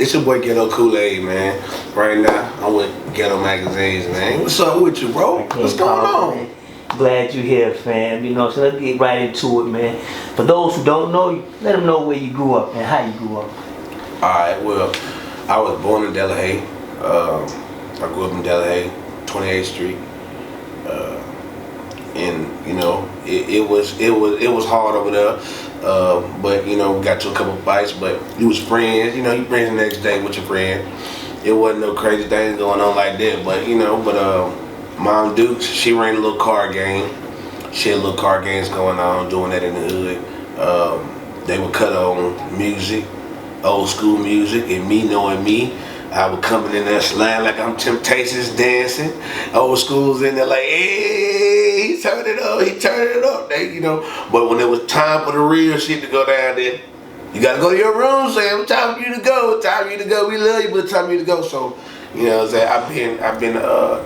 It's your boy Ghetto Kool-Aid, man. Right now, I'm with Ghetto Magazines, man. What's up with you, bro? What's going on? Man. Glad you're here, fam. You know, so let's get right into it, man. For those who don't know you, let them know where you grew up and how you grew up. Alright, well, I was born in Delahaye. I grew up in Delahaye, 28th Street. And you know, it was hard over there. But you know, we got to a couple fights, but you was friends. You know, you friends the next day with your friend. It wasn't no crazy things going on like that. But you know, Mom Dukes, she ran a little card game. She had little card games going on, doing that in the hood. They would cut on music, old school music, and me knowing me, I would come in there sliding like I'm Temptations dancing. Old school's in there like, hey, he turned it up. They, you know. But when it was time for the real shit to go down there, you gotta go to your room, Sam. It's time for you to go. It's time for you to go. We love you, but it's time for you to go. So, you know, I've been,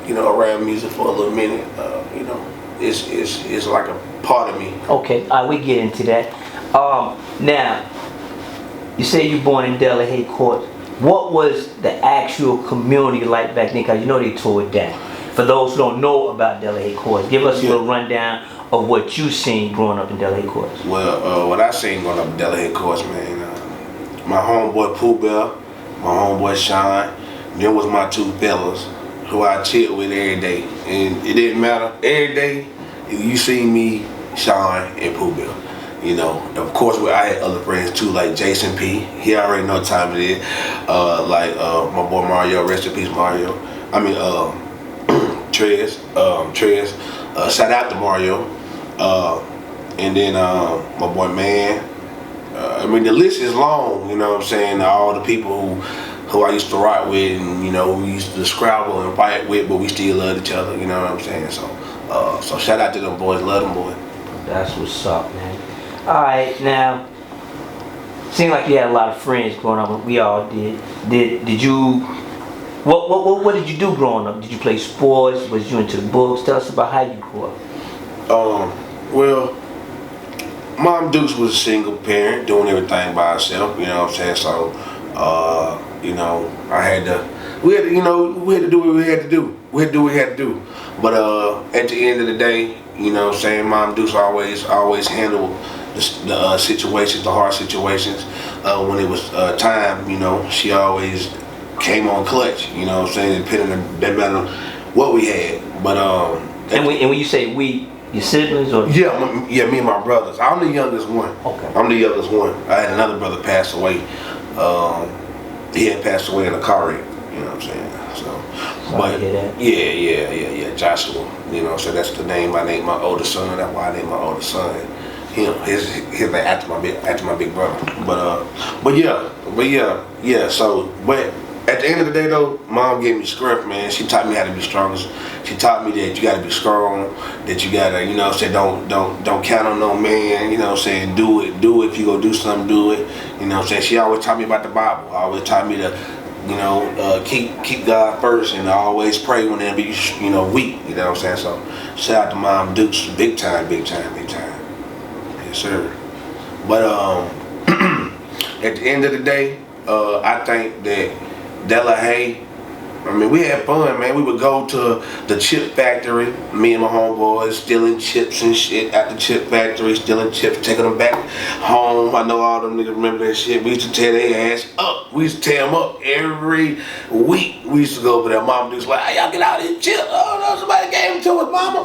you know, around music for a little minute. You know, it's like a part of me. Okay, all right, we get into that. Now, you say you born in Delahaye Court. What was the actual community like back then? Because you know they tore it down. For those who don't know about Delahaye Court, give us a little rundown of what you seen growing up in Delahaye Court. Well, what I seen growing up in Delahaye Court, man, my homeboy Pooh Bell, my homeboy Sean, them was my two fellas who I chilled with every day. And it didn't matter. Every day, you see me, Sean, and Pooh Bell. You know, of course, I had other friends too, like Jason P. He already know what time it is. Like my boy Mario, rest in peace, Mario. I mean, Trez. Shout out to Mario. And then my boy Man. I mean, the list is long. You know what I'm saying? All the people who I used to rock with, and you know, we used to scrabble and fight with, but we still loved each other. You know what I'm saying? So shout out to them boys. Love them boys. That's what's up, man. Alright, now, seemed like you had a lot of friends growing up. We all did. Did you, what did you do growing up? Did you play sports? Was you into the books? Tell us about how you grew up. Well, Mom Dukes was a single parent, doing everything by herself, you know what I'm saying? So, you know, we had to do what we had to do. We had to do what we had to do. But at the end of the day, you know what I'm saying, Mom Dukes always handled the situations, the hard situations. When it was time, you know, she always came on clutch, you know what I'm saying, depending on that matter what we had. But and when you say we, your siblings or? Yeah, me and my brothers. I'm the youngest one. Okay. I'm the youngest one. I had another brother pass away. He had passed away in a car wreck, you know what I'm saying? So, but yeah, Joshua. You know, so that's the name I named my older son. That's why I named my older son him. His name after my big brother. But yeah. So, but at the end of the day though, Mom gave me script, man. She taught me how to be strong. She taught me that you gotta be strong, that you gotta, you know what I'm saying, don't count on no man, you know what I'm saying, do it. If you go do something, do it. You know what I'm saying? She always taught me about the Bible. Always taught me to, you know, keep God first and always pray when they be, you know, weak. You know what I'm saying? So shout out to Mom Dukes, big time. Yes, sir. But at the end of the day, I think that Delahaye, I mean, we had fun, man. We would go to the chip factory, me and my homeboys, stealing chips and shit at the chip factory, stealing chips, taking them back home. I know all them niggas remember that shit. We used to tear their ass up. We used to tear them up every week. We used to go over there. Mom was like, hey, y'all get out of here, chill. Oh, no, somebody gave them to us, mama.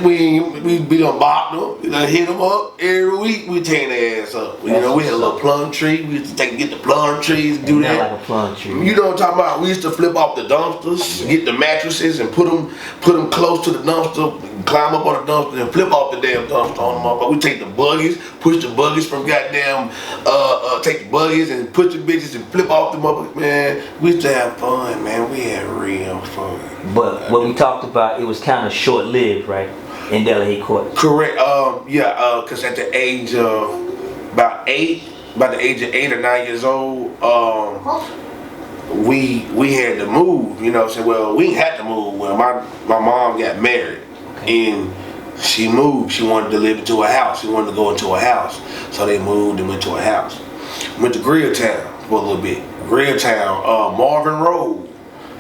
We done bopped them, we done hit them up. Every week we tearing their ass up. You know, we had a little plum tree. We used to get the plum trees, do that. Like a plum tree. You know what I'm talking about? We used to flip off the dumpsters, get the mattresses and put them close to the dumpster, climb up on the dumpster and flip off the damn dumpster on them up. But we take the buggies, push the buggies from goddamn, take the buggies and push the bitches and flip off them up. Man, we used to have fun, man. We had real fun. But what we talked about, it was kind of short-lived, right? In Delahaye Court. Correct. Cause at the age of about the age of 8 or 9 years old, we had to move, you know. So well, we had to move. Well, my mom got married, and she moved. She wanted to live into a house. She wanted to go into a house, so they moved and went to a house. Went to Grilltown for a little bit. Grilltown, Marvin Road.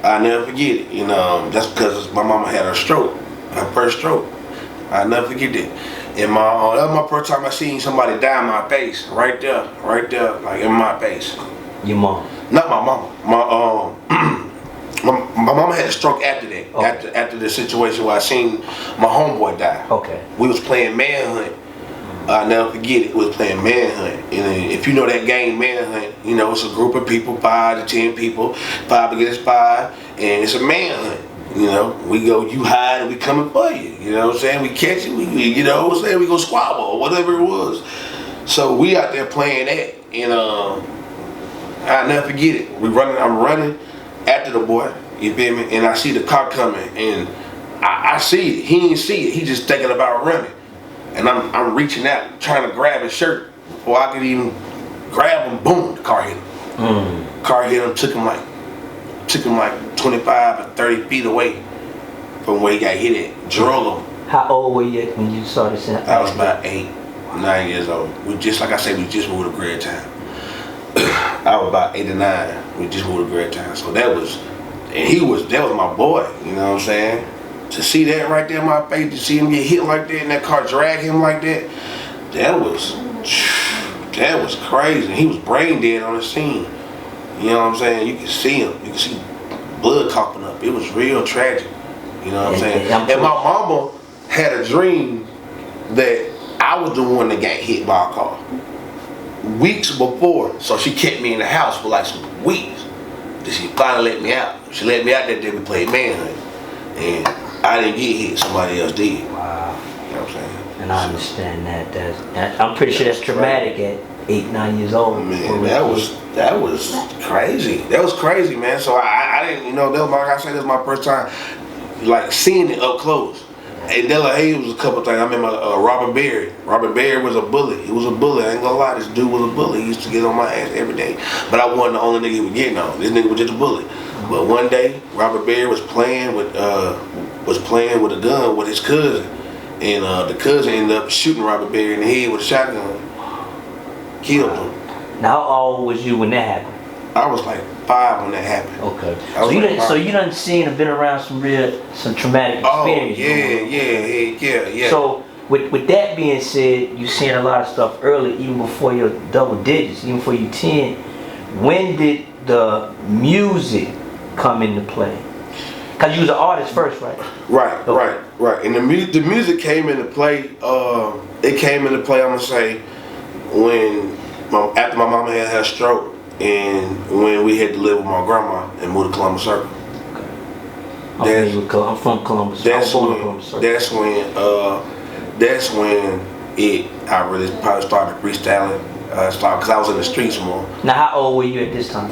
I never forget it. You know, that's because my mama had her stroke, her first stroke. I never forget that. And that was my first time I seen somebody die in my face, right there, like in my face. Your mom? Not my mama. My mama had a stroke after that. Okay. After the situation where I seen my homeboy die. Okay. We was playing manhunt. I'll never forget it. We was playing manhunt. And if you know that game manhunt, you know it's a group of people, 5 to 10 people, 5 against 5, and it's a manhunt. You know, we go, you hide, and we coming for you. You know what I'm saying? We catch you, you know what I'm saying? We go squabble or whatever it was. So we out there playing that, and I'll never forget it. I'm running after the boy, you feel me? And I see the car coming, and I see it. He ain't see it. He just thinking about running. And I'm reaching out, trying to grab his shirt before I could even grab him. Boom, the car hit him. Car hit him, took him like 25 or 30 feet away from where he got hit at. Drug him. How old were you when you saw this? I was about 8, 9 years old. We just, like I said, we just moved to Grilltown. I was about 8 or 9. We just moved to Grilltown. So that was my boy, you know what I'm saying? To see that right there in my face, to see him get hit like that and that car drag him like that, that was crazy. He was brain dead on the scene. You know what I'm saying? You can see him. You can see blood coughing up. It was real tragic. You know what I'm saying? And my mama had a dream that I was the one that got hit by a car weeks before. So she kept me in the house for like some weeks. Then she finally let me out. She let me out that day we played manhunt. And I didn't get hit, somebody else did. Wow. You know what I'm saying? And I understand that. I'm pretty sure that's traumatic at 8, 9 years old. Man, that was crazy. That was crazy, man. So I didn't, you know, that was, like I said, this was my first time like seeing it up close. And Della Hayes was a couple things. I remember Robert Berry. Robert Berry was a bully. He was a bully. I ain't gonna lie, this dude was a bully. He used to get on my ass every day. But I wasn't the only nigga he was getting on. This nigga was just a bully. But one day, Robert Berry was playing with a gun with his cousin, and the cousin ended up shooting Robert Berry in the head with a shotgun. Killed him. Now, how old was you when that happened? I was like 5 when that happened. Okay. So you done seen and been around some traumatic experiences. Oh, yeah. So with that being said, you seen a lot of stuff early, even before your double digits, even before you 10. When did the music come into play? Cause you was an artist first, right? Right, okay. right. And the music came into play. It came into play. I'm gonna say after my mama had her stroke, and when we had to live with my grandma and moved to Columbus Circle. Okay. I'm from Columbus. That's when I really probably started freestyling. Cause I was in the streets more. Now, how old were you at this time?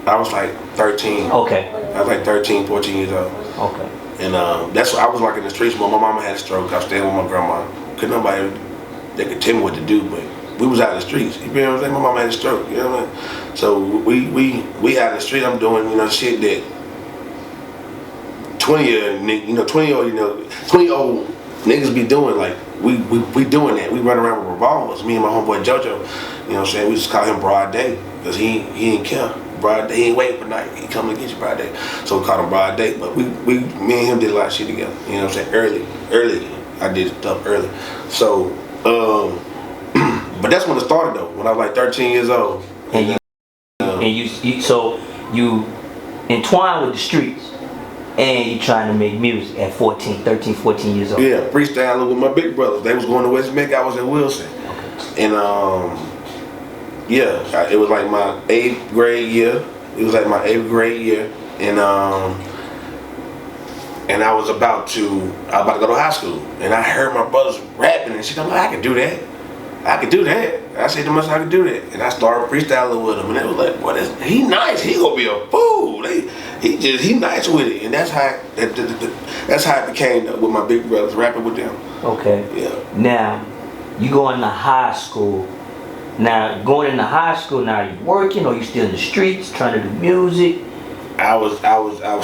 I was like 13. Okay. I was like 13, 14 years old. Okay. And that's what I was like in the streets more. My mama had a stroke. I was staying with my grandma. Couldn't nobody that could tell me what to do, but we was out in the streets. You know what I'm saying? My mama had a stroke. You know what I mean? So we out in the street. I'm doing, you know, shit that 20-year-old niggas be doing. Like we doing that. We run around with revolvers. Me and my homeboy JoJo. You know what I'm saying? We just call him Broad Day because he ain't care. Broad Day, he ain't waiting for night. He coming to get you Broad Day. So we called him Broad Day. But me and him did a lot of shit together. You know what I'm saying? Early. I did stuff early. So, but that's when it started though. When I was like 13 years old. So you entwined with the streets, and you trying to make music at 13, 14 years old. Yeah, freestyling with my big brothers. They was going to West Meck. I was in Wilson. Okay. And yeah, it was like my 8th grade year. And I was about to go to high school. And I heard my brothers rapping and shit. I'm like, I can do that. I said to myself, I can do that. And I started freestyling with them. And they was like, what is, he nice. He gonna be a fool. He nice with it. And that's how it became with my big brothers, rapping with them. Okay. Yeah. Now, you going to high school. Now, going into high school, now you working or you still in the streets trying to do music? I was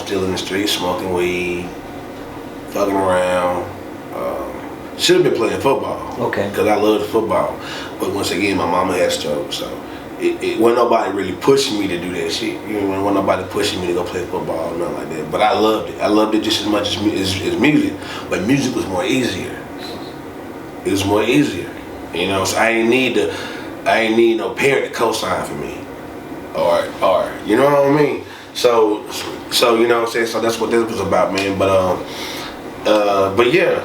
still in the streets smoking weed, fucking around. Should have been playing football. Okay. Because I loved football, but once again, my mama had a stroke, so it wasn't nobody really pushing me to do that shit. You know, wasn't nobody pushing me to go play football or nothing like that. But I loved it. I loved it just as much as music. But music was more easier. It was more easier. You know, so I ain't need no parent to co-sign for me. Or you know what I mean? So you know what I'm saying? So that's what this was about, man. But yeah.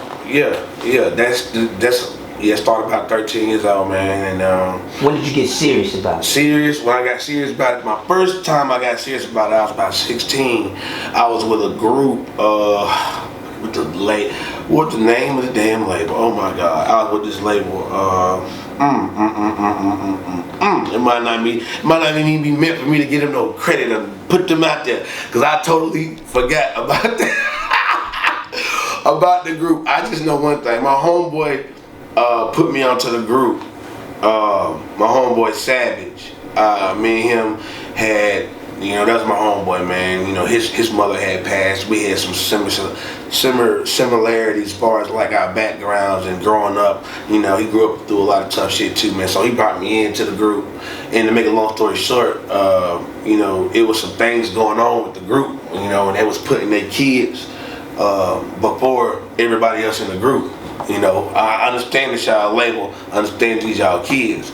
It started about 13 years old, man. And when did you get serious about it? When I got serious about it, my first time I got serious about it, I was about 16. I was with a group, what's the name of the damn label? Oh my God, I was with this label. It might not even be meant for me to give them no credit and put them out there, because I totally forgot about that. About the group. I just know one thing. My homeboy put me onto the group. My homeboy Savage. Me and him had, you know, that was my homeboy, man. You know, his mother had passed. We had some similarities as far as like our backgrounds and growing up. You know, he grew up through a lot of tough shit too, man. So he brought me into the group. And to make a long story short, you know, it was some things going on with the group. You know, and they was putting their kids before everybody else in the group. You know, I understand this y'all label, I understand these y'all kids,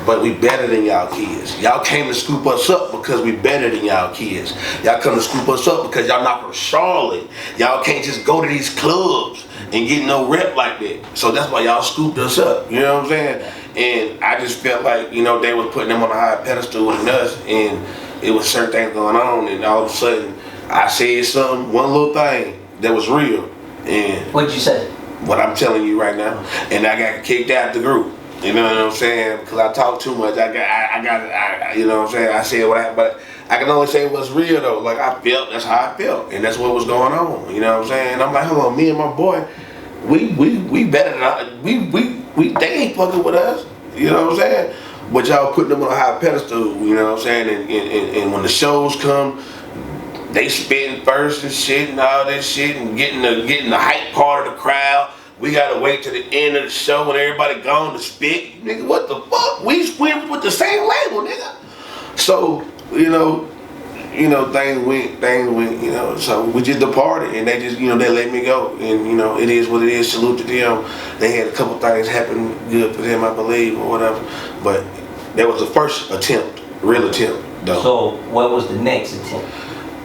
but we better than y'all kids. Y'all came to scoop us up because we better than y'all kids. Y'all come to scoop us up because y'all not from Charlotte. Y'all can't just go to these clubs and get no rep like that. So that's why y'all scooped us up, you know what I'm saying? And I just felt like, you know, they was putting them on a high pedestal and us, and it was certain things going on, and all of a sudden I said something, one little thing that was real. And what did you say? What I'm telling you right now, and I got kicked out the group. You know what I'm saying? Because I talk too much. I you know what I'm saying? I said but I can only say what's real though. Like I felt, that's how I felt, and that's what was going on. You know what I'm saying? And I'm like, hold on, me and my boy, we better than they ain't fucking with us. You know what I'm saying? But y'all putting them on a high pedestal. You know what I'm saying? And when the shows come, they spitting first and shit and all that shit and getting the hype part of the crowd. We gotta wait till the end of the show when everybody gone to spit. Nigga, what the fuck? We with the same label, nigga. So, you know, things went, you know, so we just departed, and they just, you know, they let me go. And, you know, it is what it is. Salute to them. They had a couple things happen good for them, I believe, or whatever. But that was the first attempt, real attempt, though. So, what was the next attempt?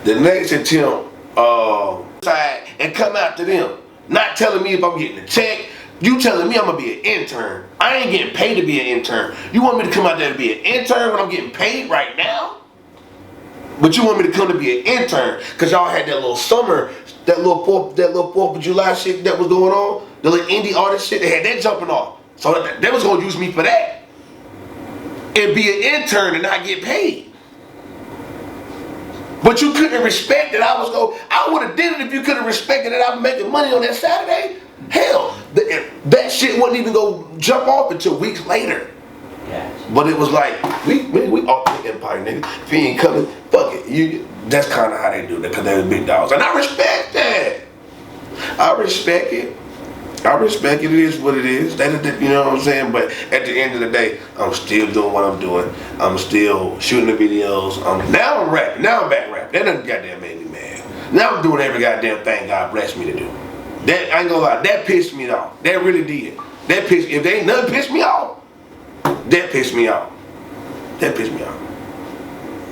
The next attempt, and come out to them. Not telling me if I'm getting a check. You telling me I'm gonna be an intern. I ain't getting paid to be an intern. You want me to come out there to be an intern when I'm getting paid right now? But you want me to come to be an intern because y'all had that little summer, that little 4th of July shit that was going on, the little indie artist shit, they had that jumping off. So they was gonna use me for that. And be an intern and not get paid. But you couldn't respect that I would have did it if you couldn't respect that I was making money on that Saturday. Hell, that shit wouldn't even go jump off until weeks later. Yes. But it was like, we off the empire, nigga. If you ain't coming, fuck it. That's kind of how they do that, because they're big dogs. And I respect that. I respect it. It is what it is. You know what I'm saying? But at the end of the day, I'm still doing what I'm doing. I'm still shooting the videos. Now I'm rapping. Now I'm back rapping. That doesn't goddamn make me mad. Now I'm doing every goddamn thing God blessed me to do. That, I ain't gonna lie, that pissed me off. That really did. If there ain't nothing pissed me off, that pissed me off. That pissed me off.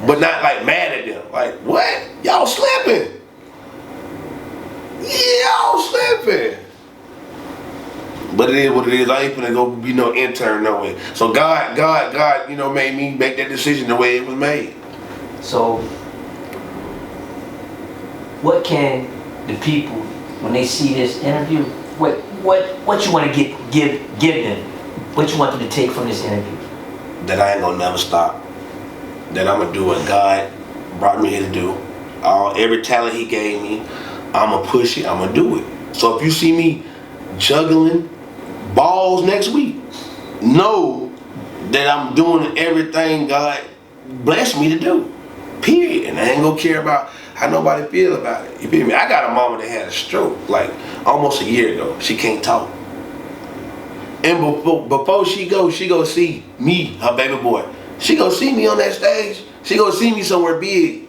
But not like mad at them. Like, what? Y'all slipping. Y'all slipping. But it is what it is. I ain't finna go be no intern no way. So God, you know, made me make that decision the way it was made. So, what can the people, when they see this interview, what you want to give them? What you want them to take from this interview? That I ain't gonna never stop. That I'm gonna do what God brought me here to do. Every talent He gave me, I'm gonna push it. I'm gonna do it. So if you see me juggling balls next week, know that I'm doing everything God blessed me to do. Period. And I ain't gonna care about how nobody feel about it. You feel me? I got a mama that had a stroke like almost a year ago. She can't talk. And before she go see me, her baby boy. She gonna see me on that stage. She gonna see me somewhere big.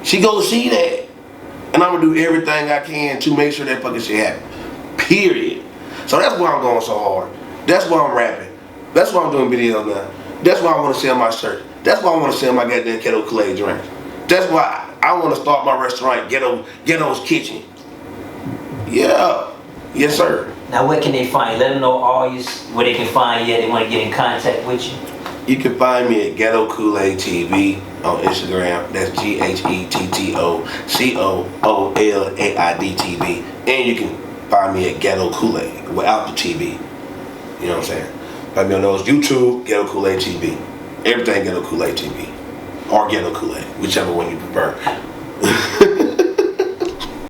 She gonna see that. And I'm gonna do everything I can to make sure that fucking shit happen. Period. So that's why I'm going so hard. That's why I'm rapping. That's why I'm doing videos now. That's why I wanna sell my shirt. That's why I wanna sell my goddamn Ghetto Kool-Aid drink. That's why I wanna start my restaurant, Ghetto's Kitchen. Yeah. Yes, sir. Now, where can they find you? Let them know all you, where they can find you. They want to get in contact with you. You can find me at Ghetto Kool-Aid TV on Instagram. That's GhettoCoolaid TV. And you can find me at Ghetto Kool-Aid without the TV. You know what I'm saying? Find me on those YouTube, Ghetto Kool-Aid TV. Everything Ghetto Kool-Aid TV. Or Ghetto Kool-Aid, whichever one you prefer.